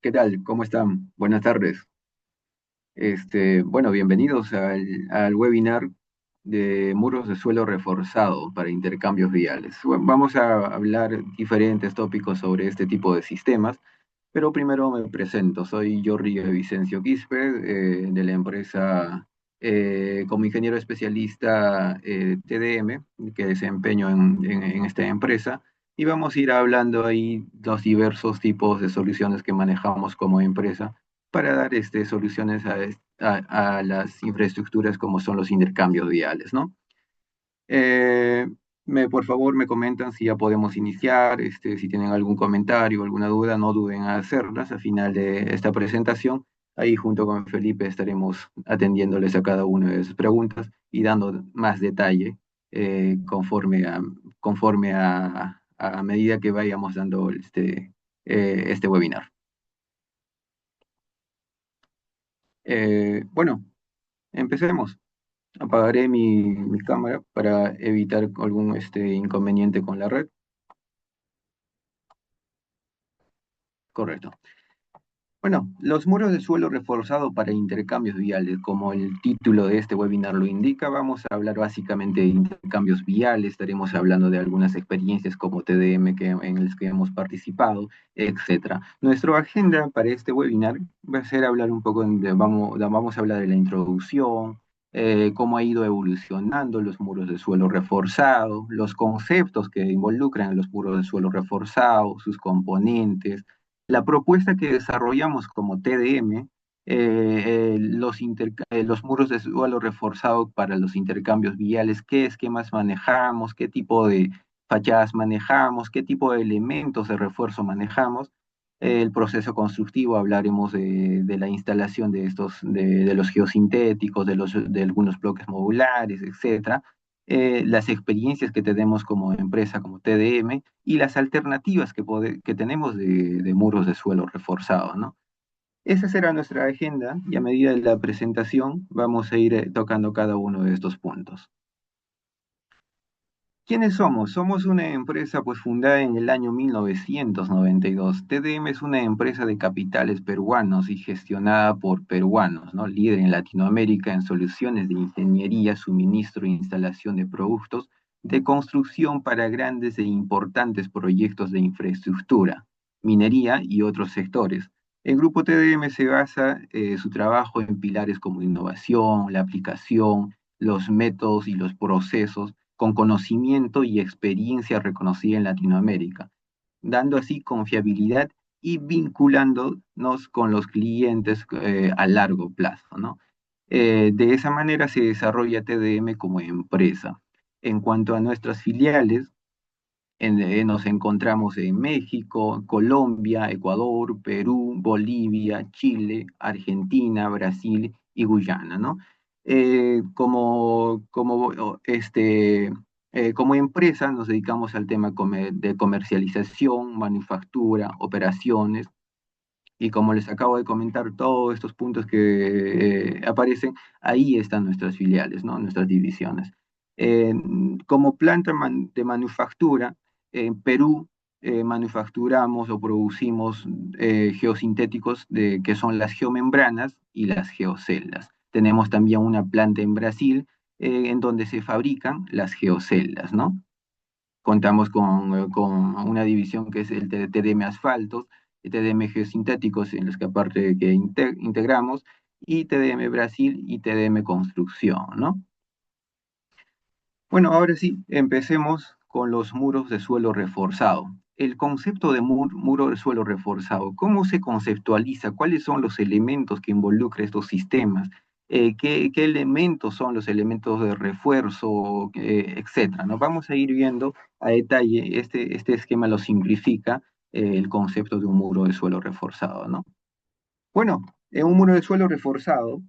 ¿Qué tal? ¿Cómo están? Buenas tardes. Bueno, bienvenidos al webinar de muros de suelo reforzado para intercambios viales. Vamos a hablar diferentes tópicos sobre este tipo de sistemas, pero primero me presento. Soy Jorge Vicencio Quispe, de la empresa como ingeniero especialista TDM, que desempeño en esta empresa. Y vamos a ir hablando ahí los diversos tipos de soluciones que manejamos como empresa para dar soluciones a las infraestructuras como son los intercambios viales, ¿no? Eh, por favor, me comentan si ya podemos iniciar, si tienen algún comentario o alguna duda, no duden en hacerlas al final de esta presentación. Ahí junto con Felipe estaremos atendiéndoles a cada una de sus preguntas y dando más detalle conforme a medida que vayamos dando este webinar. Bueno, empecemos. Apagaré mi cámara para evitar algún inconveniente con la red. Correcto. Bueno, los muros de suelo reforzado para intercambios viales, como el título de este webinar lo indica, vamos a hablar básicamente de intercambios viales, estaremos hablando de algunas experiencias como TDM en las que hemos participado, etcétera. Nuestra agenda para este webinar va a ser hablar un poco, vamos a hablar de la introducción, cómo ha ido evolucionando los muros de suelo reforzado, los conceptos que involucran los muros de suelo reforzado, sus componentes, la propuesta que desarrollamos como TDM, los muros de suelo reforzado para los intercambios viales, qué esquemas manejamos, qué tipo de fachadas manejamos, qué tipo de elementos de refuerzo manejamos, el proceso constructivo, hablaremos de la instalación de los geosintéticos, de algunos bloques modulares, etcétera, las experiencias que tenemos como empresa, como TDM, y las alternativas que tenemos de muros de suelo reforzado, ¿no? Esa será nuestra agenda y a medida de la presentación vamos a ir tocando cada uno de estos puntos. ¿Quiénes somos? Somos una empresa pues fundada en el año 1992. TDM es una empresa de capitales peruanos y gestionada por peruanos, ¿no? Líder en Latinoamérica en soluciones de ingeniería, suministro e instalación de productos de construcción para grandes e importantes proyectos de infraestructura, minería y otros sectores. El grupo TDM se basa su trabajo en pilares como innovación, la aplicación, los métodos y los procesos con conocimiento y experiencia reconocida en Latinoamérica, dando así confiabilidad y vinculándonos con los clientes a largo plazo, ¿no? De esa manera se desarrolla TDM como empresa. En cuanto a nuestras filiales, nos encontramos en México, Colombia, Ecuador, Perú, Bolivia, Chile, Argentina, Brasil y Guyana, ¿no? Como empresa nos dedicamos al tema de comercialización, manufactura, operaciones, y como les acabo de comentar, todos estos puntos que aparecen, ahí están nuestras filiales, ¿no? Nuestras divisiones. Eh, Como planta de manufactura, en Perú manufacturamos o producimos geosintéticos que son las geomembranas y las geoceldas. Tenemos también una planta en Brasil en donde se fabrican las geoceldas, ¿no? Contamos con una división que es el TDM Asfaltos, el TDM Geosintéticos, en los que aparte que integramos, y TDM Brasil y TDM Construcción, ¿no? Bueno, ahora sí, empecemos con los muros de suelo reforzado. El concepto de muro de suelo reforzado, ¿cómo se conceptualiza? ¿Cuáles son los elementos que involucra estos sistemas? ¿Qué elementos son los elementos de refuerzo, etcétera? ¿No? Vamos a ir viendo a detalle, este esquema lo simplifica el concepto de un muro de suelo reforzado, ¿no? Bueno, en un muro de suelo reforzado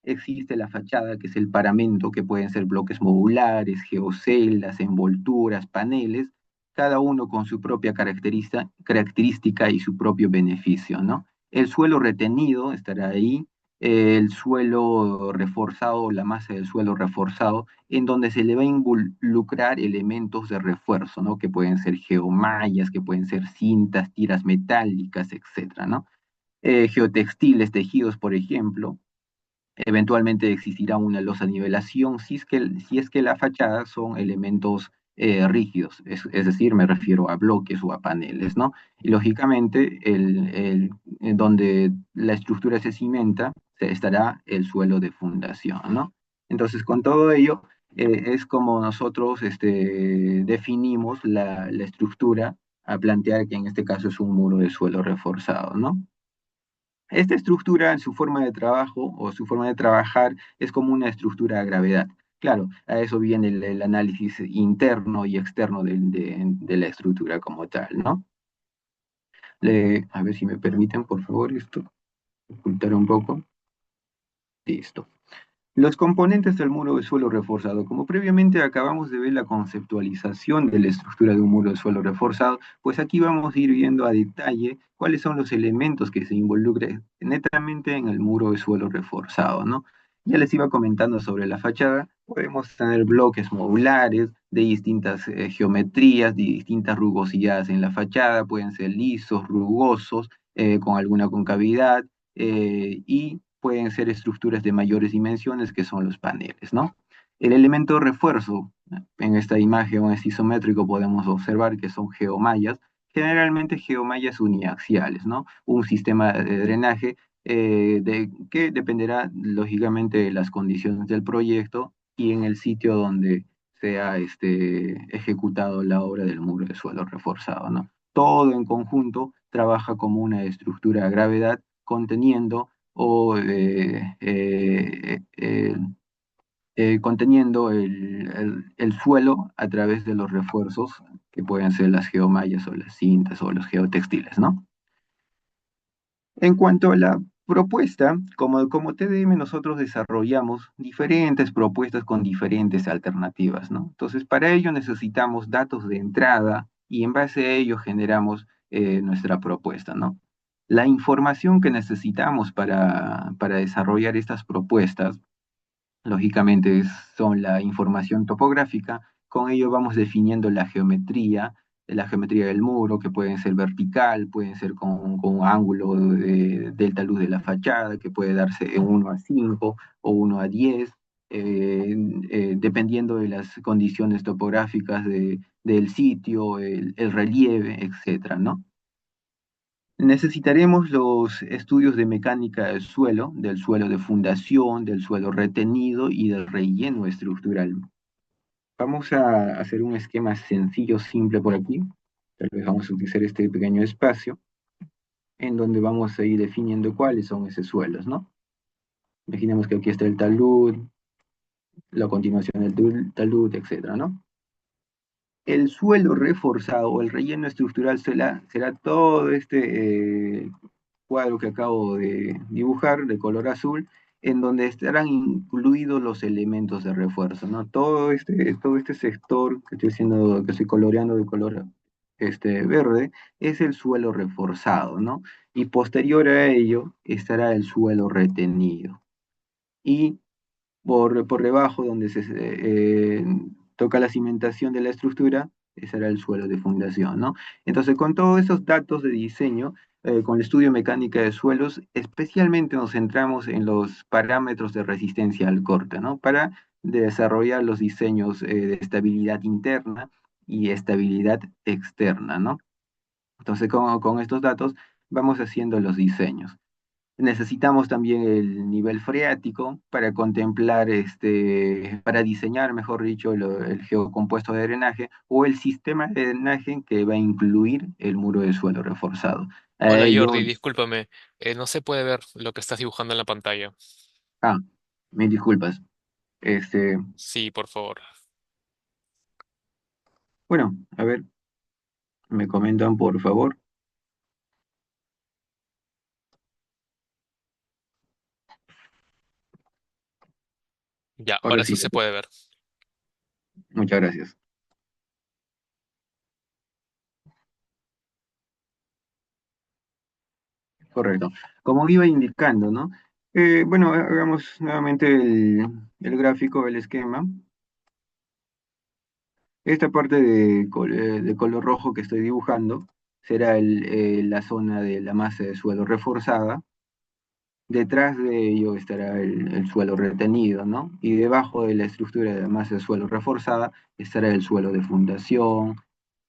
existe la fachada, que es el paramento, que pueden ser bloques modulares, geoceldas, envolturas, paneles, cada uno con su propia característica y su propio beneficio, ¿no? El suelo retenido estará ahí, el suelo reforzado, la masa del suelo reforzado, en donde se le va a involucrar elementos de refuerzo, ¿no? Que pueden ser geomallas, que pueden ser cintas, tiras metálicas, etcétera, ¿no? Geotextiles, tejidos, por ejemplo. Eventualmente existirá una losa nivelación si es que la fachada son elementos rígidos, es decir, me refiero a bloques o a paneles, ¿no? Y lógicamente, en donde la estructura se cimenta, estará el suelo de fundación, ¿no? Entonces, con todo ello, es como nosotros definimos la estructura a plantear que en este caso es un muro de suelo reforzado, ¿no? Esta estructura, en su forma de trabajo o su forma de trabajar, es como una estructura a gravedad. Claro, a eso viene el análisis interno y externo de la estructura como tal, ¿no? A ver si me permiten, por favor, esto, ocultar un poco. Listo. Los componentes del muro de suelo reforzado. Como previamente acabamos de ver la conceptualización de la estructura de un muro de suelo reforzado, pues aquí vamos a ir viendo a detalle cuáles son los elementos que se involucran netamente en el muro de suelo reforzado, ¿no? Ya les iba comentando sobre la fachada, podemos tener bloques modulares de distintas geometrías, de distintas rugosidades en la fachada, pueden ser lisos, rugosos, con alguna concavidad, y pueden ser estructuras de mayores dimensiones que son los paneles, ¿no? El elemento refuerzo, en esta imagen o en este isométrico podemos observar que son geomallas, generalmente geomallas uniaxiales, ¿no? Un sistema de drenaje que dependerá lógicamente de las condiciones del proyecto y en el sitio donde sea ejecutado la obra del muro de suelo reforzado, ¿no? Todo en conjunto trabaja como una estructura a gravedad conteniendo o conteniendo el suelo a través de los refuerzos que pueden ser las geomallas o las cintas o los geotextiles, ¿no? En cuanto a la propuesta, como TDM nosotros desarrollamos diferentes propuestas con diferentes alternativas, ¿no? Entonces, para ello necesitamos datos de entrada y en base a ello generamos nuestra propuesta, ¿no? La información que necesitamos para desarrollar estas propuestas lógicamente son la información topográfica, con ello vamos definiendo la geometría del muro, que pueden ser vertical, pueden ser con un ángulo del talud de la fachada, que puede darse en 1:5 o 1:10, eh, dependiendo de las condiciones topográficas del sitio, el relieve, etcétera, ¿no? Necesitaremos los estudios de mecánica del suelo de fundación, del suelo retenido y del relleno estructural. Vamos a hacer un esquema sencillo, simple por aquí. Tal vez vamos a utilizar este pequeño espacio en donde vamos a ir definiendo cuáles son esos suelos, ¿no? Imaginemos que aquí está el talud, la continuación del talud, etcétera, ¿no? El suelo reforzado o el relleno estructural será todo cuadro que acabo de dibujar de color azul, en donde estarán incluidos los elementos de refuerzo, ¿no? Todo este sector que estoy haciendo, que estoy coloreando de color verde, es el suelo reforzado, ¿no? Y posterior a ello estará el suelo retenido. Y por debajo, donde se toca la cimentación de la estructura, ese era el suelo de fundación, ¿no? Entonces, con todos esos datos de diseño, con el estudio de mecánica de suelos, especialmente nos centramos en los parámetros de resistencia al corte, ¿no? Para desarrollar los diseños de estabilidad interna y estabilidad externa, ¿no? Entonces, con estos datos vamos haciendo los diseños. Necesitamos también el nivel freático para contemplar, para diseñar, mejor dicho, el geocompuesto de drenaje o el sistema de drenaje que va a incluir el muro de suelo reforzado. A Hola ello, Jordi, discúlpame, no se puede ver lo que estás dibujando en la pantalla. ah, mil disculpas. Este, Sí, por favor. bueno, a ver, me comentan por favor. Ya, Ahora ahora sí, sí se puede ver. muchas gracias. Correcto. Como iba indicando, ¿no? Bueno, hagamos nuevamente el gráfico, el esquema. Esta parte de color rojo que estoy dibujando será la zona de la masa de suelo reforzada. Detrás de ello estará el suelo retenido, ¿no? Y debajo de la estructura de la masa de suelo reforzada estará el suelo de fundación.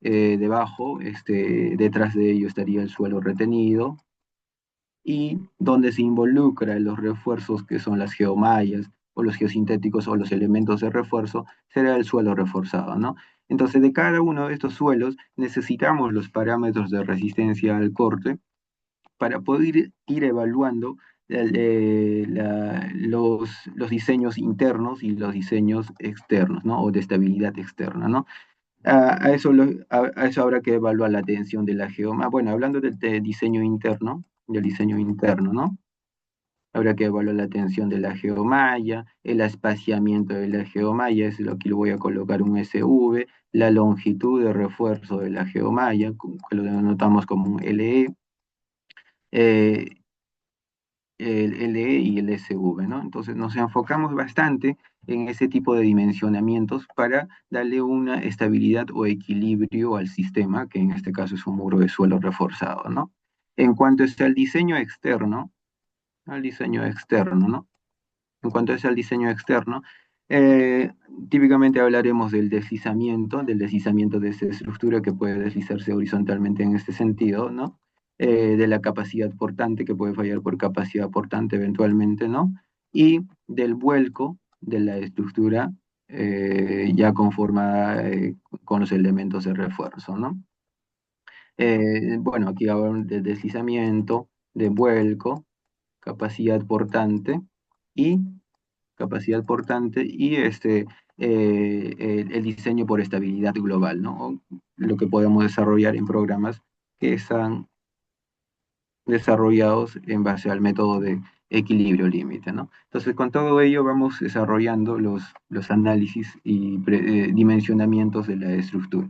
Detrás de ello estaría el suelo retenido, y donde se involucran los refuerzos que son las geomallas o los geosintéticos o los elementos de refuerzo, será el suelo reforzado, ¿no? Entonces, de cada uno de estos suelos necesitamos los parámetros de resistencia al corte para poder ir evaluando los diseños internos y los diseños externos, ¿no? O de estabilidad externa, ¿no? A eso habrá que evaluar la tensión de la geoma. Bueno, hablando del diseño interno, ¿no? Habrá que evaluar la tensión de la geomalla, el espaciamiento de la geomalla, es lo que le voy a colocar un SV, la longitud de refuerzo de la geomalla, que lo denotamos como un LE, eh, el LE y el SV, ¿no? Entonces nos enfocamos bastante en ese tipo de dimensionamientos para darle una estabilidad o equilibrio al sistema, que en este caso es un muro de suelo reforzado, ¿no? En cuanto está al diseño externo, ¿no? En cuanto es al diseño externo, eh, típicamente hablaremos del deslizamiento de esta estructura que puede deslizarse horizontalmente en este sentido, ¿no? De la capacidad portante, que puede fallar por capacidad portante eventualmente, ¿no? Y del vuelco de la estructura ya conformada con los elementos de refuerzo, ¿no? Bueno, aquí hablan de deslizamiento, de vuelco, capacidad portante y el diseño por estabilidad global, ¿no? O lo que podemos desarrollar en programas que están desarrollados en base al método de equilibrio límite, ¿no? Entonces, con todo ello vamos desarrollando los análisis y dimensionamientos de la estructura.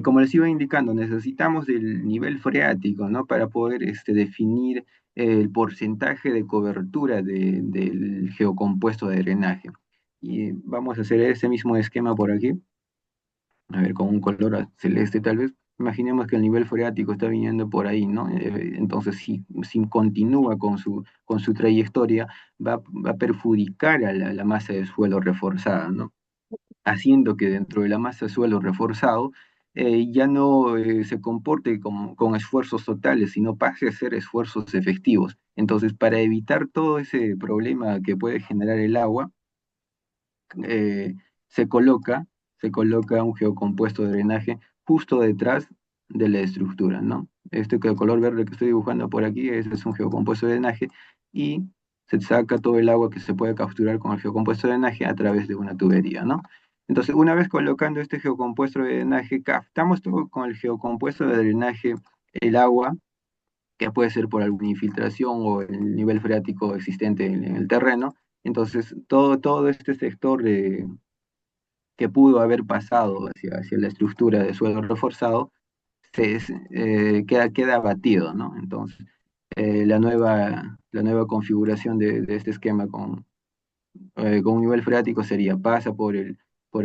Como les iba indicando, necesitamos del nivel freático, ¿no? Para poder definir el porcentaje de cobertura del geocompuesto de drenaje. Y vamos a hacer ese mismo esquema por aquí, a ver, con un color celeste tal vez. Imaginemos que el nivel freático está viniendo por ahí, ¿no? Entonces, si continúa con su trayectoria, va a perjudicar a la masa de suelo reforzada, ¿no? Haciendo que dentro de la masa de suelo reforzado ya no se comporte con esfuerzos totales, sino pase a ser esfuerzos efectivos. Entonces, para evitar todo ese problema que puede generar el agua, eh, se coloca, se coloca un geocompuesto de drenaje justo detrás de la estructura, ¿no? Este color verde que estoy dibujando por aquí, ese es un geocompuesto de drenaje, y se saca todo el agua que se puede capturar con el geocompuesto de drenaje a través de una tubería, ¿no? Entonces, una vez colocando este geocompuesto de drenaje, captamos todo con el geocompuesto de drenaje el agua, que puede ser por alguna infiltración o el nivel freático existente en el terreno. Entonces, todo este sector que pudo haber pasado hacia la estructura de suelo reforzado queda abatido, ¿no? Entonces, la nueva configuración de este esquema con un nivel freático sería: pasa por el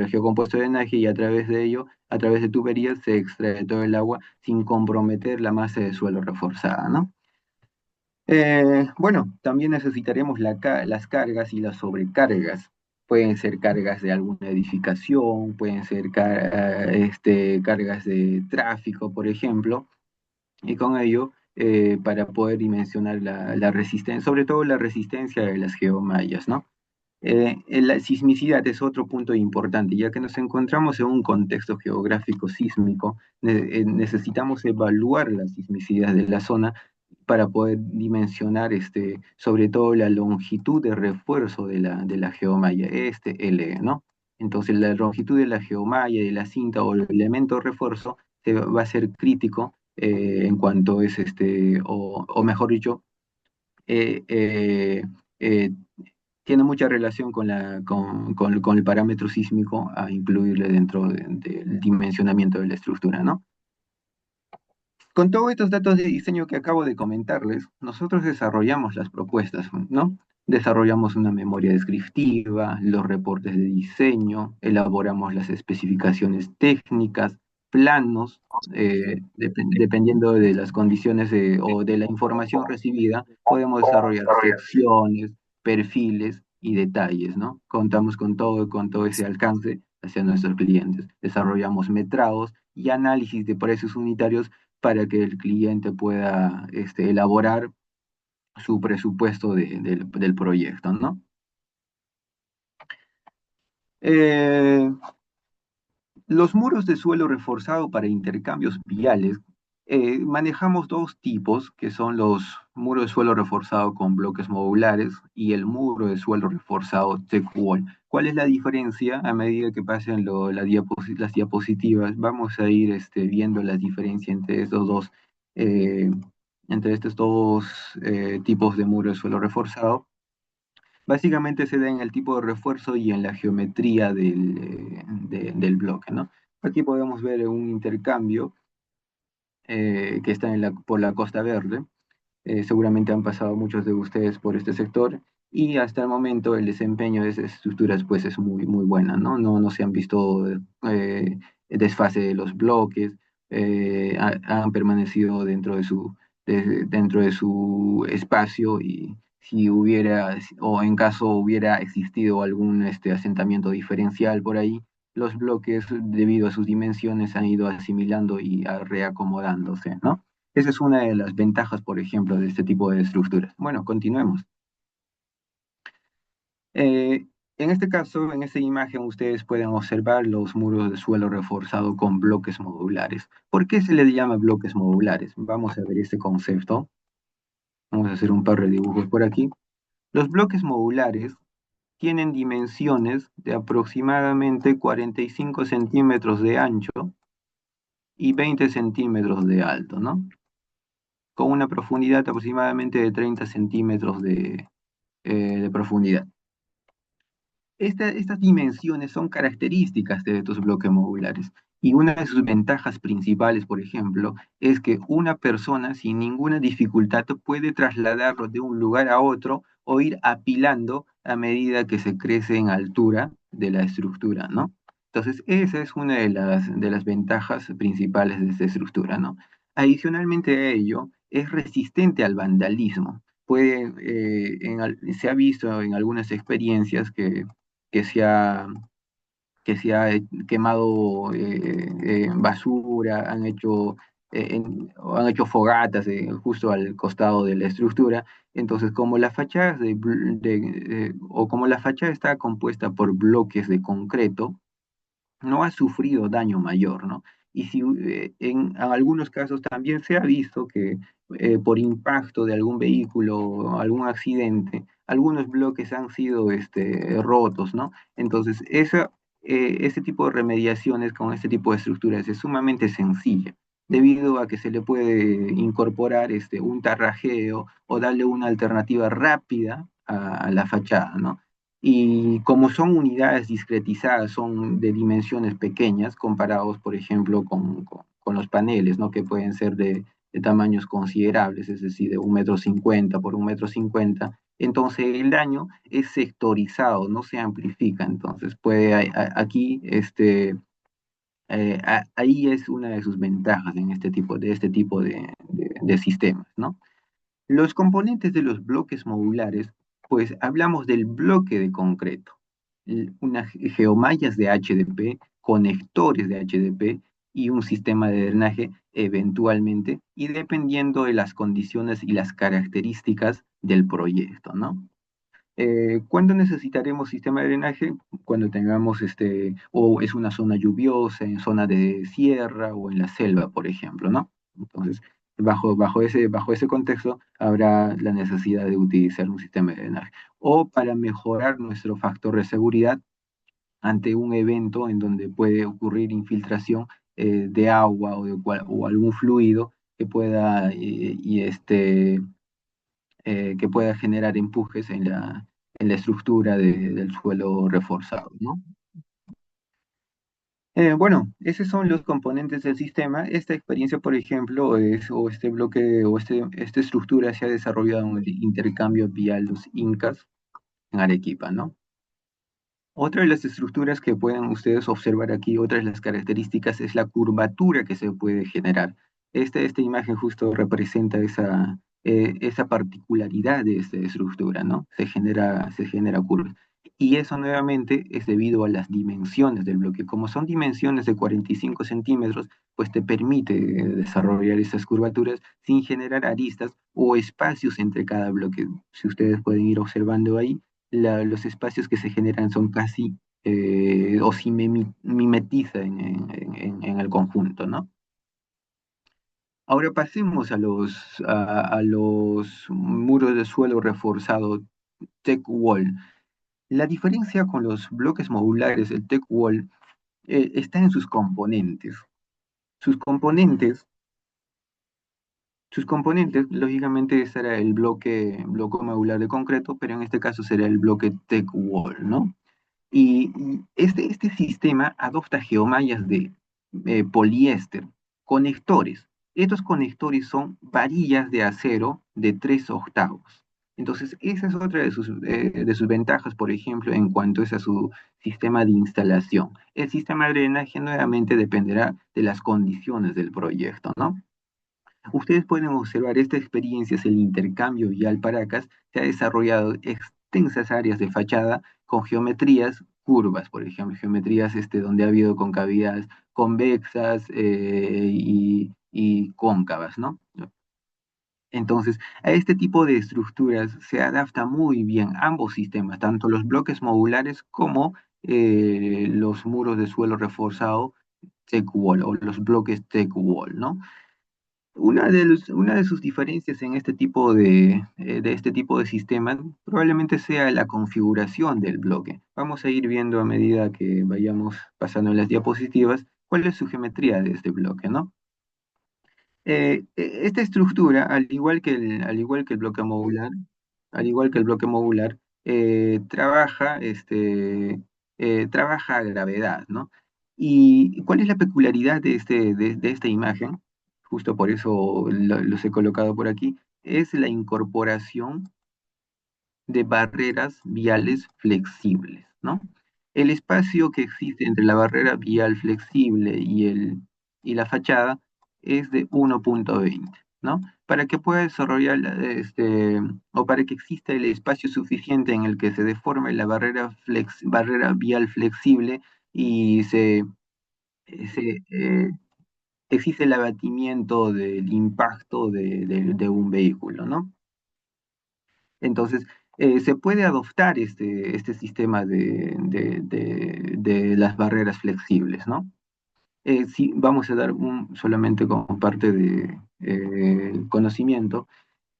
geocompuesto de drenaje y a través de ello, a través de tuberías, se extrae todo el agua sin comprometer la masa de suelo reforzada, ¿no? Bueno, también necesitaremos las cargas y las sobrecargas. Pueden ser cargas de alguna edificación, pueden ser cargas de tráfico, por ejemplo, y con ello, para poder dimensionar la resistencia, sobre todo la resistencia de las geomallas, ¿no? La sismicidad es otro punto importante, ya que nos encontramos en un contexto geográfico sísmico. Necesitamos evaluar la sismicidad de la zona para poder dimensionar sobre todo la longitud de refuerzo de la geomalla, L, ¿no? Entonces, la longitud de la geomalla, de la cinta o el elemento de refuerzo va a ser crítico en cuanto es, o mejor dicho, eh, eh, eh, tiene mucha relación con el parámetro sísmico a incluirle dentro del dimensionamiento de la estructura, ¿no? Con todos estos datos de diseño que acabo de comentarles, nosotros desarrollamos las propuestas, ¿no? Desarrollamos una memoria descriptiva, los reportes de diseño, elaboramos las especificaciones técnicas, planos, dependiendo de las condiciones o de la información recibida, podemos desarrollar secciones, perfiles y detalles, ¿no? Contamos con todo ese alcance hacia nuestros clientes. Desarrollamos metrados y análisis de precios unitarios para que el cliente pueda elaborar su presupuesto del proyecto, ¿no? Eh, los muros de suelo reforzado para intercambios viales, manejamos dos tipos, que son los muros de suelo reforzado con bloques modulares y el muro de suelo reforzado Tech-Wall. ¿Cuál es la diferencia? A medida que pasen las diapositivas, vamos a ir viendo la diferencia eh, entre estos dos tipos de muro de suelo reforzado. Básicamente se da en el tipo de refuerzo y en la geometría del bloque, ¿no? Aquí podemos ver un intercambio que está por la Costa Verde. Seguramente han pasado muchos de ustedes por este sector y hasta el momento el desempeño de esas estructuras pues es muy buena, ¿no? No se han visto desfase de los bloques, han permanecido dentro de su espacio y si hubiera, o en caso hubiera existido algún asentamiento diferencial por ahí, los bloques, debido a sus dimensiones, han ido asimilando y reacomodándose, ¿no? Esa es una de las ventajas, por ejemplo, de este tipo de estructuras. Bueno, continuemos. Eh, en este caso, en esta imagen, ustedes pueden observar los muros de suelo reforzado con bloques modulares. ¿Por qué se les llama bloques modulares? Vamos a ver este concepto. Vamos a hacer un par de dibujos por aquí. Los bloques modulares tienen dimensiones de aproximadamente 45 centímetros de ancho y 20 centímetros de alto, ¿no? Con una profundidad aproximadamente de 30 centímetros de profundidad. Estas dimensiones son características de estos bloques modulares y una de sus ventajas principales, por ejemplo, es que una persona sin ninguna dificultad puede trasladarlo de un lugar a otro o ir apilando a medida que se crece en altura de la estructura, ¿no? Entonces, esa es una de las ventajas principales de esta estructura, ¿no? Adicionalmente a ello, es resistente al vandalismo. Se ha visto en algunas experiencias que se ha, que se ha quemado basura, han hecho fogatas justo al costado de la estructura. Entonces, como la fachada o como la fachada está compuesta por bloques de concreto, no ha sufrido daño mayor, ¿no? Y si en algunos casos también se ha visto que por impacto de algún vehículo o algún accidente, algunos bloques han sido rotos, ¿no? Entonces, ese tipo de remediaciones con este tipo de estructuras es sumamente sencilla, debido a que se le puede incorporar un tarrajeo o darle una alternativa rápida a la fachada, ¿no? Y como son unidades discretizadas, son de dimensiones pequeñas comparados, por ejemplo, con los paneles, ¿no? Que pueden ser de tamaños considerables, es decir, de 1,50 m por 1,50 m. Entonces el daño es sectorizado, no se amplifica. Entonces aquí, ahí es una de sus ventajas en este tipo de sistemas, ¿no? Los componentes de los bloques modulares, pues hablamos del bloque de concreto, unas geomallas de HDP, conectores de HDP y un sistema de drenaje eventualmente, y dependiendo de las condiciones y las características del proyecto, ¿no? ¿Cuándo necesitaremos sistema de drenaje? Cuando tengamos o es una zona lluviosa, en zona de sierra o en la selva, por ejemplo, ¿no? Entonces, bajo ese contexto, habrá la necesidad de utilizar un sistema de drenaje. O para mejorar nuestro factor de seguridad ante un evento en donde puede ocurrir infiltración de agua o algún fluido que pueda, que pueda generar empujes en la estructura del suelo reforzado, ¿no? Bueno, esos son los componentes del sistema. Esta experiencia, por ejemplo, o este bloque, esta estructura se ha desarrollado en el intercambio vial Los Incas en Arequipa, ¿no? Otra de las estructuras que pueden ustedes observar aquí, otra de las características es la curvatura que se puede generar. Esta imagen justo representa esa particularidad de esta estructura, ¿no? Se genera curva. Y eso nuevamente es debido a las dimensiones del bloque. Como son dimensiones de 45 centímetros, pues te permite desarrollar esas curvaturas sin generar aristas o espacios entre cada bloque. Si ustedes pueden ir observando ahí, los espacios que se generan son casi o si mimetiza en el conjunto, ¿no? Ahora pasemos a los muros de suelo reforzado tech wall. La diferencia con los bloques modulares, el tech wall, está en sus componentes. Sus componentes, sus componentes, lógicamente, será el bloque modular de concreto, pero en este caso será el bloque tech wall, ¿no? Y este sistema adopta geomallas de poliéster, conectores. Estos conectores son varillas de acero de 3/8. Entonces, esa es otra de sus ventajas, por ejemplo, en cuanto es a su sistema de instalación. El sistema de drenaje nuevamente dependerá de las condiciones del proyecto, ¿no? Ustedes pueden observar esta experiencia, es el intercambio vial Paracas, se ha desarrollado extensas áreas de fachada con geometrías curvas, por ejemplo, geometrías donde ha habido concavidades convexas y cóncavas, ¿no? Entonces, a este tipo de estructuras se adapta muy bien ambos sistemas, tanto los bloques modulares como los muros de suelo reforzado tech wall o los bloques tech wall, ¿no? Una de sus diferencias en este tipo de sistemas probablemente sea la configuración del bloque. Vamos a ir viendo a medida que vayamos pasando en las diapositivas cuál es su geometría de este bloque, ¿no? Esta estructura, al igual que el bloque modular, trabaja a gravedad, ¿no? ¿Y cuál es la peculiaridad de esta imagen? Justo por eso los he colocado por aquí, es la incorporación de barreras viales flexibles, ¿no? El espacio que existe entre la barrera vial flexible y la fachada es de 1,20, ¿no? Para que pueda desarrollar, o para que exista el espacio suficiente en el que se deforme la barrera vial flexible y existe el abatimiento del impacto de un vehículo, ¿no? Entonces, se puede adoptar este sistema de las barreras flexibles, ¿no? Sí, vamos a dar solamente como parte de conocimiento.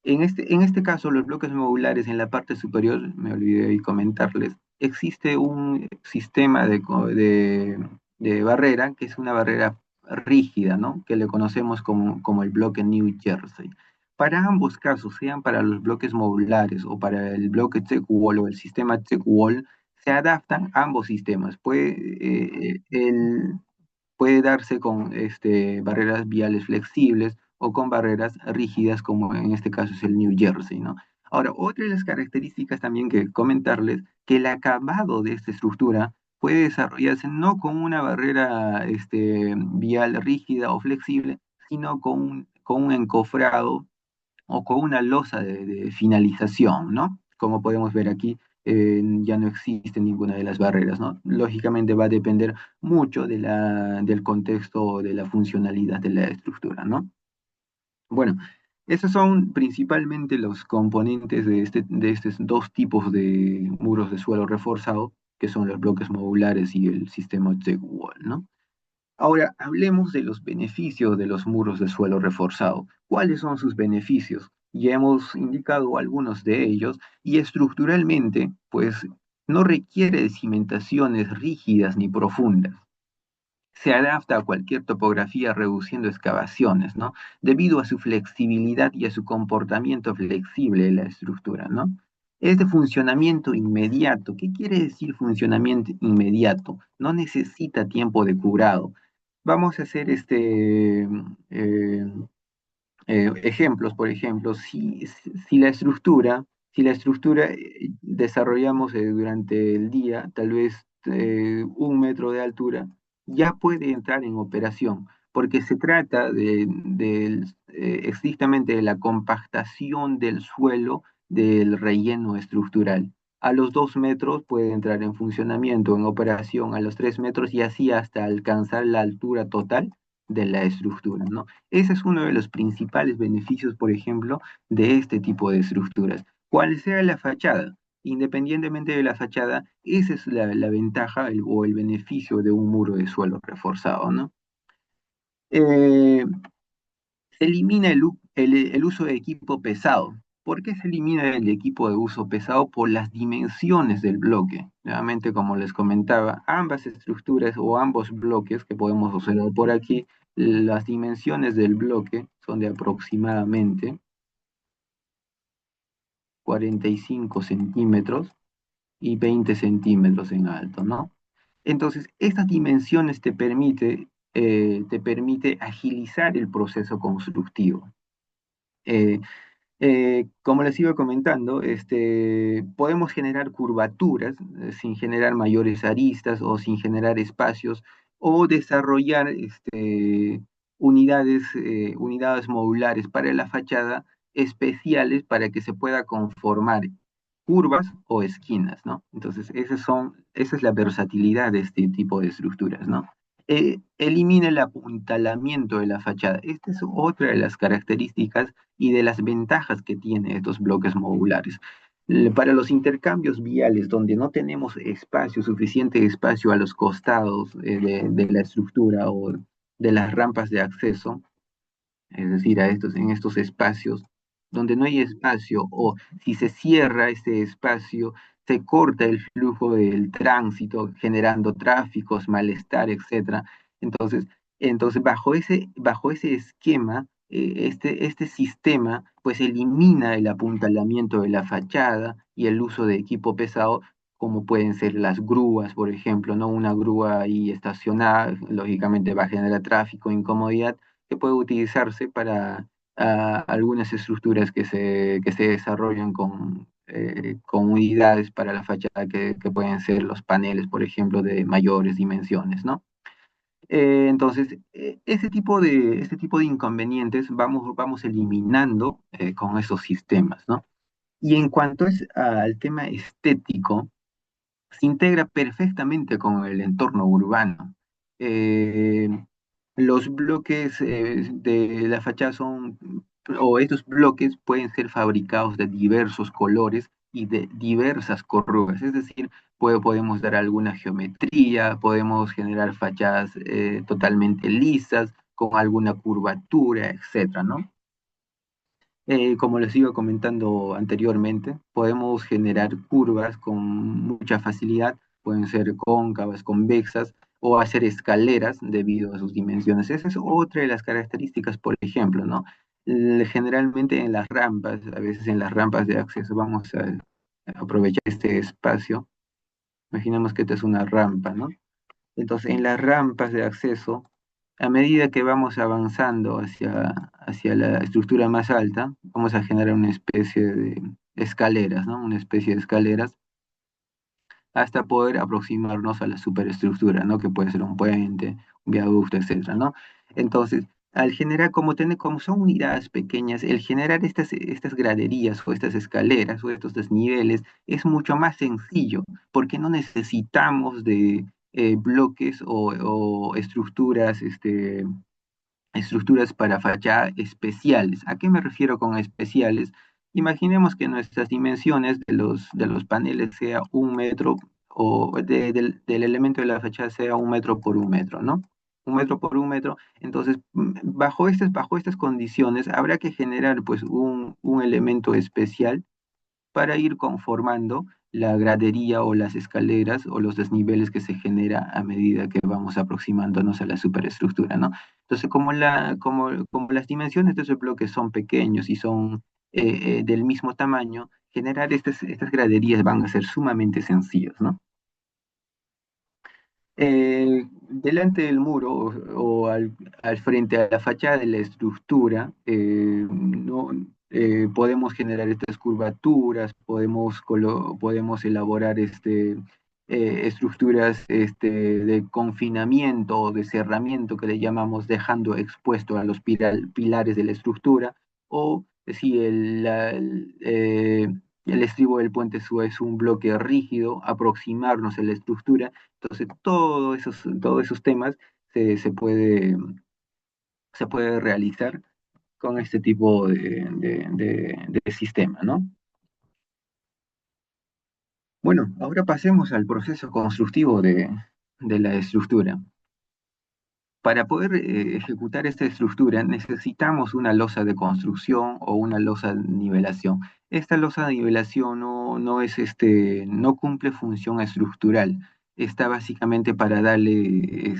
En este caso, los bloques modulares en la parte superior, me olvidé de comentarles, existe un sistema de barrera que es una barrera rígida, ¿no? Que le conocemos como el bloque New Jersey. Para ambos casos, sean para los bloques modulares o para el bloque tech wall o el sistema tech wall, se adaptan ambos sistemas. Puede darse con barreras viales flexibles o con barreras rígidas, como en este caso es el New Jersey, ¿no? Ahora, otra de las características también que comentarles, que el acabado de esta estructura puede desarrollarse no con una barrera vial rígida o flexible, sino con un encofrado o con una losa de finalización, ¿no? Como podemos ver aquí, ya no existe ninguna de las barreras, ¿no? Lógicamente va a depender mucho del contexto, de la funcionalidad de la estructura, ¿no? Bueno, esos son principalmente los componentes de estos dos tipos de muros de suelo reforzado, que son los bloques modulares y el sistema tech wall, ¿no? Ahora, hablemos de los beneficios de los muros de suelo reforzado. ¿Cuáles son sus beneficios? Ya hemos indicado algunos de ellos y estructuralmente, pues no requiere de cimentaciones rígidas ni profundas. Se adapta a cualquier topografía reduciendo excavaciones, ¿no? Debido a su flexibilidad y a su comportamiento flexible de la estructura, ¿no? Es de funcionamiento inmediato. ¿Qué quiere decir funcionamiento inmediato? No necesita tiempo de curado. Vamos a hacer eh, ejemplos, por ejemplo, si la estructura desarrollamos durante el día, tal vez 1 metro de altura, ya puede entrar en operación, porque se trata estrictamente de la compactación del suelo del relleno estructural. A los 2 metros puede entrar en funcionamiento, en operación, a los 3 metros y así hasta alcanzar la altura total de la estructura, ¿no? Ese es uno de los principales beneficios, por ejemplo, de este tipo de estructuras. Cual sea la fachada, independientemente de la fachada, esa es la ventaja o el beneficio de un muro de suelo reforzado, ¿no? Eh, Se elimina el uso de equipo pesado. ¿Por qué se elimina el equipo de uso pesado? Por las dimensiones del bloque. Nuevamente, como les comentaba, ambas estructuras o ambos bloques que podemos observar por aquí, las dimensiones del bloque son de aproximadamente 45 centímetros y 20 centímetros en alto, ¿no? Entonces, estas dimensiones te permite agilizar el proceso constructivo. Eh, Como les iba comentando, podemos generar curvaturas sin generar mayores aristas o sin generar espacios o desarrollar unidades modulares para la fachada especiales para que se pueda conformar curvas o esquinas, ¿no? Entonces, esa es la versatilidad de este tipo de estructuras, ¿no? Elimina el apuntalamiento de la fachada. Esta es otra de las características y de las ventajas que tiene estos bloques modulares. Para los intercambios viales, donde no tenemos suficiente espacio a los costados de la estructura o de las rampas de acceso, es decir, en estos espacios donde no hay espacio o si se cierra este espacio, se corta el flujo del tránsito, generando tráficos, malestar, etcétera. Entonces, entonces bajo ese esquema, este sistema pues elimina el apuntalamiento de la fachada y el uso de equipo pesado, como pueden ser las grúas, por ejemplo, ¿no? Una grúa ahí estacionada, lógicamente va a generar tráfico, incomodidad, que puede utilizarse para algunas estructuras que se desarrollan con unidades para la fachada que pueden ser los paneles, por ejemplo, de mayores dimensiones, ¿no? Entonces, este tipo de inconvenientes vamos eliminando con esos sistemas, ¿no? Y en cuanto al tema estético, se integra perfectamente con el entorno urbano. Eh, los bloques de la fachada o estos bloques pueden ser fabricados de diversos colores y de diversas corrugas, es decir, podemos dar alguna geometría, podemos generar fachadas totalmente lisas, con alguna curvatura, etcétera, ¿no? Como les iba comentando anteriormente, podemos generar curvas con mucha facilidad, pueden ser cóncavas, convexas o hacer escaleras debido a sus dimensiones. Esa es otra de las características, por ejemplo, ¿no? Generalmente en las rampas, a veces en las rampas de acceso, vamos a aprovechar este espacio. Imaginemos que esta es una rampa, ¿no? Entonces, en las rampas de acceso, a medida que vamos avanzando hacia la estructura más alta, vamos a generar una especie de escaleras, ¿no? Una especie de escaleras hasta poder aproximarnos a la superestructura, ¿no? Que puede ser un puente, un viaducto, etcétera, ¿no? Entonces, al generar, como son unidades pequeñas, el generar estas graderías o estas escaleras o estos desniveles es mucho más sencillo, porque no necesitamos de bloques o estructuras, estructuras para fachada especiales. ¿A qué me refiero con especiales? Imaginemos que nuestras dimensiones de los paneles sea 1 metro o del elemento de la fachada sea 1 metro por 1 metro, ¿no? 1 metro por 1 metro. Entonces, bajo estas condiciones, habrá que generar pues un elemento especial para ir conformando la gradería o las escaleras o los desniveles que se genera a medida que vamos aproximándonos a la superestructura, ¿no? Entonces, como las dimensiones de ese bloque son pequeños y son del mismo tamaño, generar estas graderías van a ser sumamente sencillos, ¿no? Delante del muro o al frente a la fachada de la estructura, no, podemos generar estas curvaturas, podemos elaborar estructuras de confinamiento o de cerramiento que le llamamos, dejando expuesto a los pilares de la estructura, o si el estribo del puente es un bloque rígido, aproximarnos a la estructura. Entonces, todos esos temas se, se puede, se puede realizar con este tipo de sistema, ¿no? Bueno, ahora pasemos al proceso constructivo de la estructura. Para poder ejecutar esta estructura necesitamos una losa de construcción o una losa de nivelación. Esta losa de nivelación no cumple función estructural. Está básicamente para darle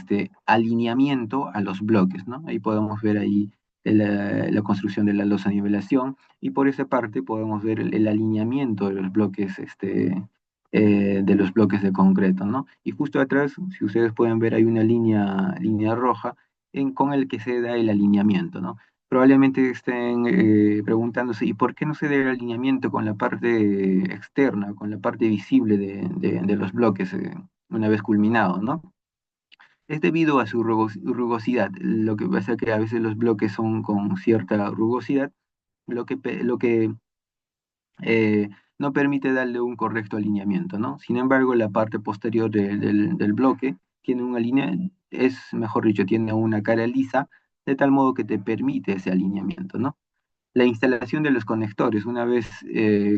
alineamiento a los bloques, ¿no? Ahí podemos ver ahí la construcción de la losa de nivelación, y por esa parte podemos ver el alineamiento de los bloques de concreto, ¿no? Y justo atrás, si ustedes pueden ver, hay una línea roja con el que se da el alineamiento, ¿no? Probablemente estén preguntándose, ¿y por qué no se da el alineamiento con la parte externa, con la parte visible de los bloques una vez culminados, ¿no? Es debido a su rugosidad. Lo que pasa es que a veces los bloques son con cierta rugosidad, lo que no permite darle un correcto alineamiento, ¿no? Sin embargo, la parte posterior del bloque tiene mejor dicho, tiene una cara lisa, de tal modo que te permite ese alineamiento, ¿no? La instalación de los conectores, una vez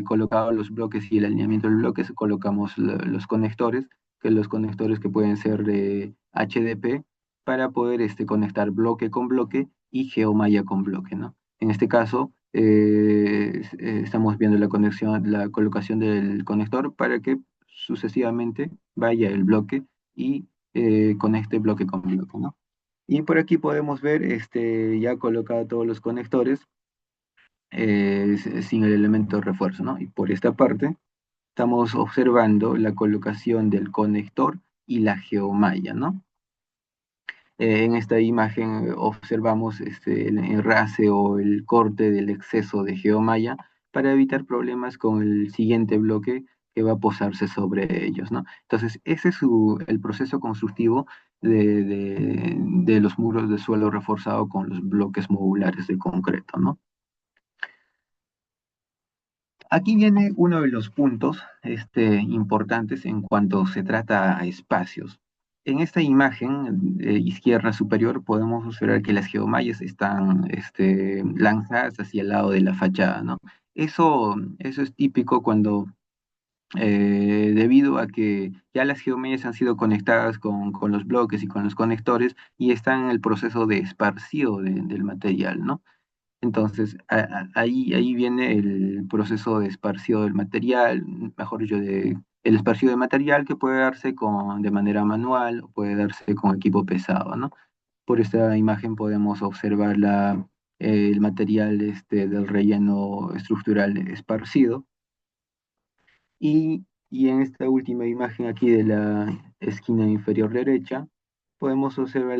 colocados los bloques y el alineamiento del bloque, colocamos los conectores, los conectores que pueden ser de HDP, para poder conectar bloque con bloque y geomalla con bloque, ¿no? En este caso, estamos viendo la colocación del conector para que sucesivamente vaya el bloque y conecte bloque con bloque, ¿no? Y por aquí podemos ver ya colocado todos los conectores sin el elemento de refuerzo, ¿no? Y por esta parte estamos observando la colocación del conector y la geomalla, ¿no? En esta imagen observamos el enrase o el corte del exceso de geomalla para evitar problemas con el siguiente bloque que va a posarse sobre ellos, ¿no? Entonces, ese es el proceso constructivo de los muros de suelo reforzado con los bloques modulares de concreto, ¿no? Aquí viene uno de los puntos importantes en cuanto se trata a espacios. En esta imagen izquierda superior podemos observar que las geomallas están lanzadas hacia el lado de la fachada, ¿no? Eso es típico debido a que ya las geomallas han sido conectadas con los bloques y con los conectores y están en el proceso de esparcido del material, ¿no? Entonces, ahí viene el proceso de esparcido del material, mejor dicho, el esparcido de material que puede darse de manera manual o puede darse con equipo pesado, ¿no? Por esta imagen podemos observar el material del relleno estructural esparcido. Y en esta última imagen aquí de la esquina inferior derecha, podemos observar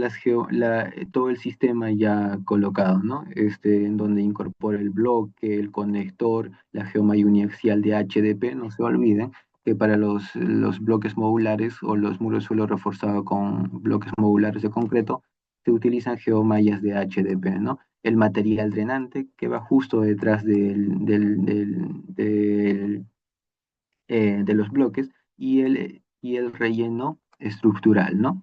todo el sistema ya colocado, ¿no? En donde incorpora el bloque, el conector, la geomalla uniaxial de HDP. No se olviden que para los bloques modulares o los muros de suelo reforzado con bloques modulares de concreto, se utilizan geomallas de HDP, ¿no? El material drenante que va justo detrás de los bloques y el relleno estructural, ¿no?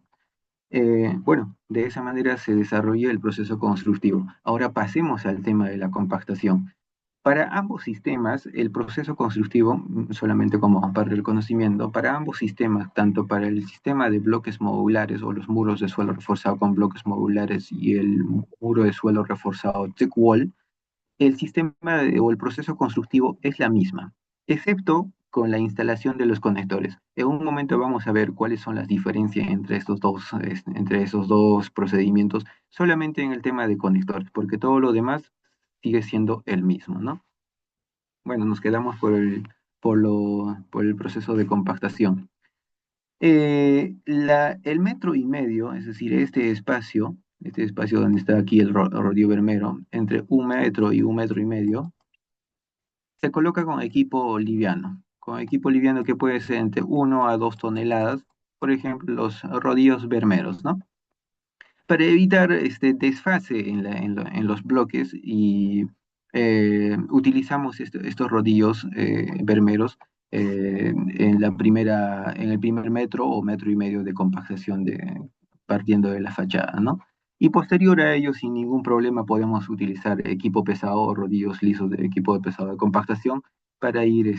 Bueno, de esa manera se desarrolla el proceso constructivo. Ahora pasemos al tema de la compactación. Para ambos sistemas, el proceso constructivo, solamente como parte del conocimiento, para ambos sistemas, tanto para el sistema de bloques modulares o los muros de suelo reforzado con bloques modulares y el muro de suelo reforzado thick wall, o el proceso constructivo es la misma, excepto con la instalación de los conectores. En un momento vamos a ver cuáles son las diferencias entre esos dos procedimientos, solamente en el tema de conectores, porque todo lo demás sigue siendo el mismo, ¿no? Bueno, nos quedamos por el proceso de compactación. El metro y medio, es decir, este espacio donde está aquí el rodillo bermero, entre un metro y un metro y medio, se coloca con equipo liviano que puede ser entre 1 a 2 toneladas, por ejemplo, los rodillos bermeros, ¿no? Para evitar este desfase en los bloques y utilizamos estos rodillos bermeros en el primer metro o metro y medio de compactación partiendo de la fachada, ¿no? Y posterior a ello, sin ningún problema, podemos utilizar equipo pesado o rodillos lisos de equipo pesado de compactación para ir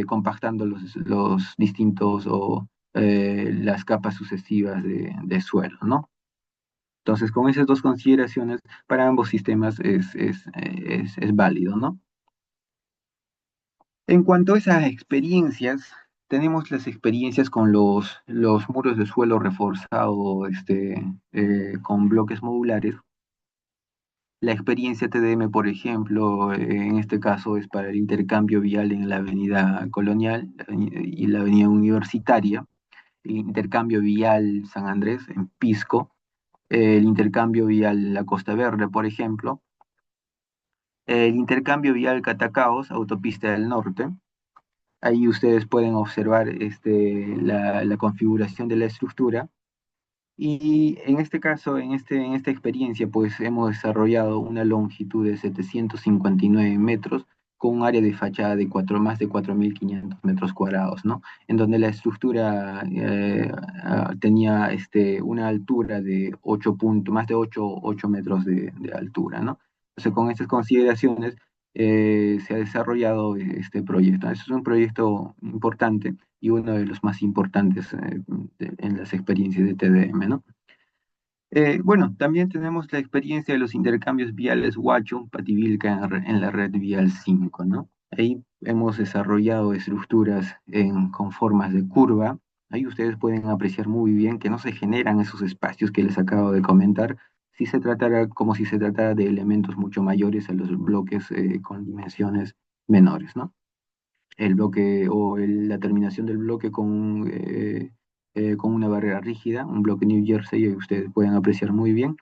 compactando los distintos o las capas sucesivas de suelo, ¿no? Entonces, con esas dos consideraciones, para ambos sistemas es válido, ¿no? En cuanto a esas experiencias, tenemos las experiencias con los muros de suelo reforzado con bloques modulares. La experiencia TDM, por ejemplo, en este caso es para el intercambio vial en la avenida Colonial y la avenida Universitaria, el intercambio vial San Andrés en Pisco, el intercambio vial La Costa Verde, por ejemplo, el intercambio vial Catacaos, autopista del norte. Ahí ustedes pueden observar la configuración de la estructura. Y en este caso, en esta experiencia, pues hemos desarrollado una longitud de 759 metros con un área de fachada de más de 4.500 metros cuadrados, ¿no? En donde la estructura tenía una altura de más de 8 metros de altura, ¿no? Entonces, con estas consideraciones se ha desarrollado este proyecto. Este es un proyecto importante y uno de los más importantes en las experiencias de TDM, ¿no? Bueno, también tenemos la experiencia de los intercambios viales Huacho, Pativilca en la red vial 5, ¿no? Ahí hemos desarrollado estructuras con formas de curva. Ahí ustedes pueden apreciar muy bien que no se generan esos espacios que les acabo de comentar, como si se tratara de elementos mucho mayores a los bloques con dimensiones menores, ¿no? El bloque la terminación del bloque con una barrera rígida, un bloque New Jersey, y ustedes pueden apreciar muy bien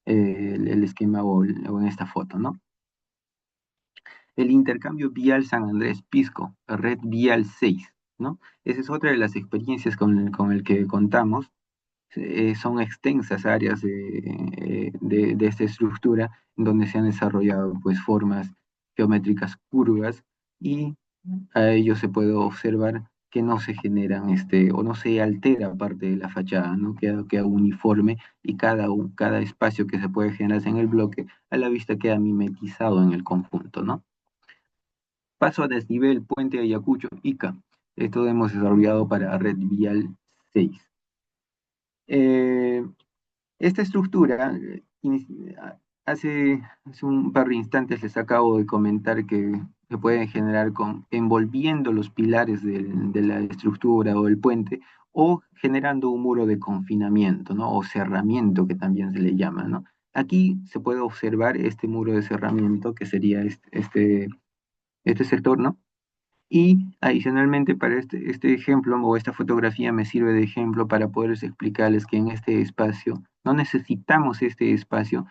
el esquema o en esta foto, ¿no? El intercambio vial San Andrés Pisco, red vial 6, ¿no? Esa es otra de las experiencias con el que contamos. Son extensas áreas de esta estructura en donde se han desarrollado pues formas geométricas curvas y a ello se puede observar que no se generan o no se altera parte de la fachada, ¿no? Queda uniforme y cada espacio que se puede generar en el bloque a la vista queda mimetizado en el conjunto, ¿no? Paso a desnivel Puente Ayacucho, Ica. Esto hemos desarrollado para red vial 6. Eh, Esta estructura, hace un par de instantes les acabo de comentar que se pueden generar envolviendo los pilares de la estructura o el puente o generando un muro de confinamiento, ¿no? O cerramiento que también se le llama, ¿no? Aquí se puede observar este muro de cerramiento que sería este sector, ¿no? Y adicionalmente para este ejemplo o esta fotografía me sirve de ejemplo para poder explicarles que en este espacio no necesitamos este espacio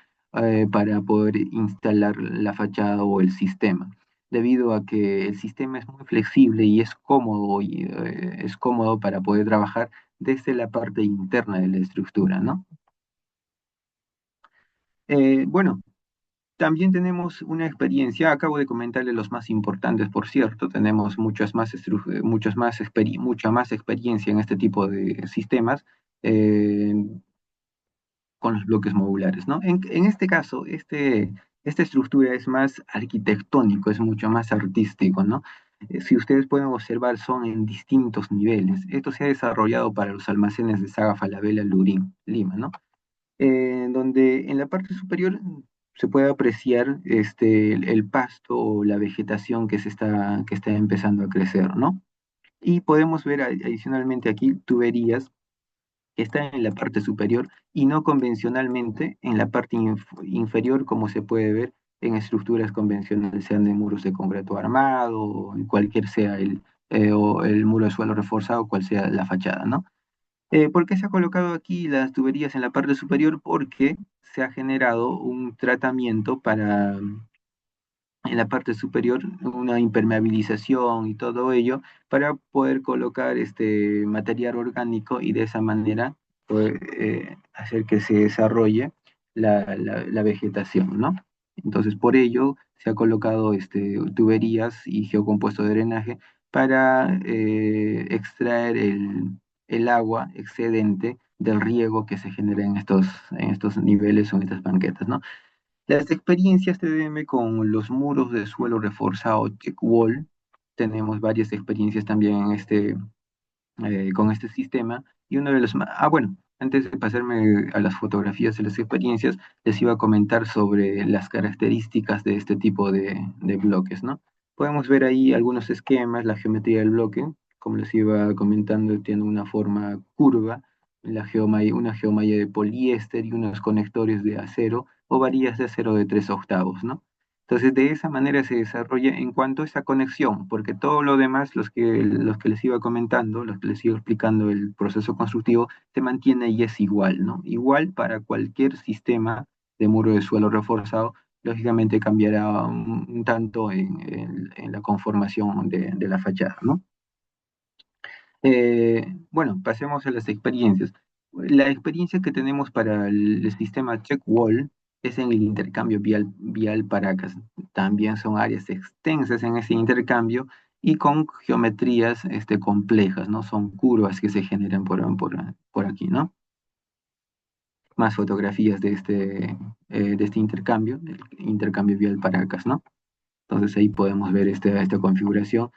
para poder instalar la fachada o el sistema, debido a que el sistema es muy flexible y es cómodo para poder trabajar desde la parte interna de la estructura, ¿no? Bueno, también tenemos una experiencia, acabo de comentarle los más importantes, por cierto, tenemos mucha más experiencia en este tipo de sistemas eh, con los bloques modulares, ¿no? En este caso, esta estructura es más arquitectónico, es mucho más artístico, ¿no? Si ustedes pueden observar, son en distintos niveles. Esto se ha desarrollado para los almacenes de Saga Falabella Lurín, Lima, ¿no? Donde en la parte superior se puede apreciar el pasto o la vegetación que está empezando a crecer, ¿no? Y podemos ver adicionalmente aquí tuberías que están en la parte superior y no convencionalmente en la parte inferior, como se puede ver en estructuras convencionales, sean de muros de concreto armado, o en cualquier sea o el muro de suelo reforzado, cual sea la fachada, ¿no? ¿Por qué se ha colocado aquí las tuberías en la parte superior? Porque se ha generado un tratamiento para en la parte superior una impermeabilización y todo ello para poder colocar este material orgánico y de esa manera poder, hacer que se desarrolle la vegetación, ¿no? Entonces, por ello se ha colocado tuberías y geocompuesto de drenaje para extraer el agua excedente del riego que se genera en estos niveles o en estas banquetas, ¿no? Las experiencias TDM con los muros de suelo reforzado check wall, tenemos varias experiencias también con este sistema y uno de los bueno, antes de pasarme a las fotografías de las experiencias, les iba a comentar sobre las características de este tipo de bloques, ¿no? Podemos ver ahí algunos esquemas, la geometría del bloque, como les iba comentando, tiene una forma curva, una geomalla de poliéster y unos conectores de acero o varillas de acero de 3/8, ¿no? Entonces, de esa manera se desarrolla en cuanto a esa conexión, porque todo lo demás, los que les iba comentando, los que les iba explicando el proceso constructivo, se mantiene y es igual, ¿no? Igual para cualquier sistema de muro de suelo reforzado, lógicamente cambiará un tanto en la conformación de la fachada, ¿no? Bueno, pasemos a las experiencias. La experiencia que tenemos para el sistema check wall es en el intercambio vial Paracas. También son áreas extensas en ese intercambio y con geometrías complejas, ¿no? Son curvas que se generan por aquí, ¿no? Más fotografías de este intercambio, el intercambio vial Paracas, ¿no? Entonces ahí podemos ver esta configuración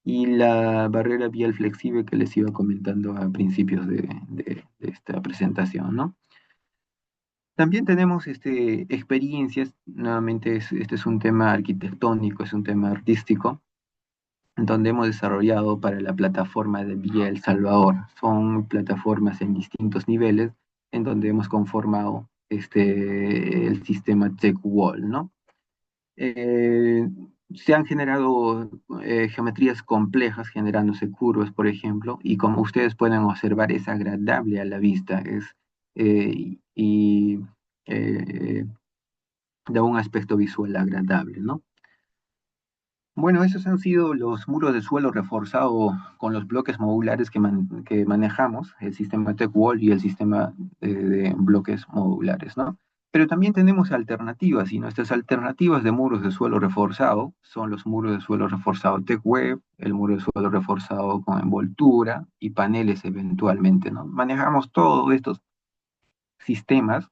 y la barrera vial flexible que les iba comentando a principios de esta presentación, ¿no? También tenemos experiencias, nuevamente este es un tema arquitectónico, es un tema artístico, donde hemos desarrollado para la plataforma de Vía El Salvador. Son plataformas en distintos niveles en donde hemos conformado el sistema Tech Wall, ¿no? Eh, Se han generado geometrías complejas generándose curvas, por ejemplo, y como ustedes pueden observar, es agradable a la vista, y eh, da un aspecto visual agradable, ¿no? Bueno, esos han sido los muros de suelo reforzado con los bloques modulares que manejamos, el sistema Tech Wall y el sistema de bloques modulares, ¿no? Pero también tenemos alternativas, y nuestras alternativas de muros de suelo reforzado son los muros de suelo reforzado Tech Web, el muro de suelo reforzado con envoltura y paneles eventualmente, ¿no? Manejamos todos estos sistemas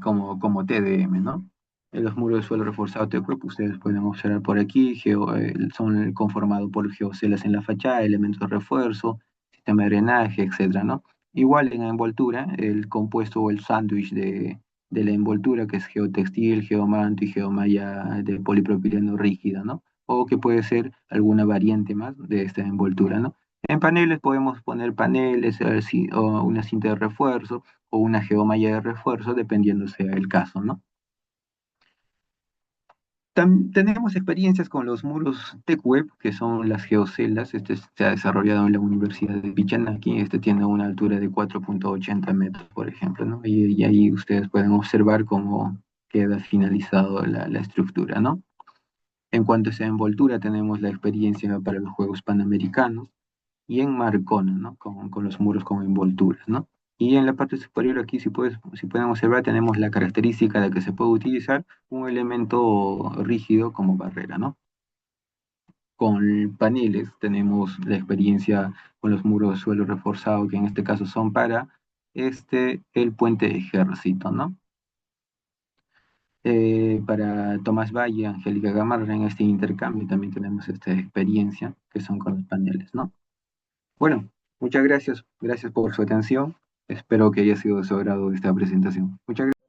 como TDM, ¿no? Los muros de suelo reforzado de cuerpo, ustedes pueden observar por aquí, son conformados por geocelas en la fachada, elementos de refuerzo, sistema de drenaje, etcétera, ¿no? Igual en la envoltura, el compuesto o el sándwich de la envoltura, que es geotextil, geomanto y geomalla de polipropileno rígida, ¿no? O que puede ser alguna variante más de esta envoltura, ¿no? En paneles podemos poner paneles o una cinta de refuerzo o una geomalla de refuerzo, dependiendo sea el caso, ¿no? Tenemos experiencias con los muros TechWeb, que son las geocelas. Este se ha desarrollado en la Universidad de Pichanaki. Este tiene una altura de 4,80 metros, por ejemplo, ¿no? Y ahí ustedes pueden observar cómo queda finalizado la estructura, ¿no? En cuanto a esa envoltura, tenemos la experiencia para los Juegos Panamericanos y en Marcona, ¿no? Con los muros con envolturas, ¿no? Y en la parte superior aquí, si pueden observar, tenemos la característica de que se puede utilizar un elemento rígido como barrera, ¿no? Con paneles tenemos la experiencia con los muros de suelo reforzado, que en este caso son para el puente ejército, ¿no? Para Tomás Valle, Angélica Gamarra, en este intercambio también tenemos esta experiencia, que son con los paneles, ¿no? Bueno, muchas gracias. Gracias por su atención. Espero que haya sido de su agrado esta presentación. Muchas gracias.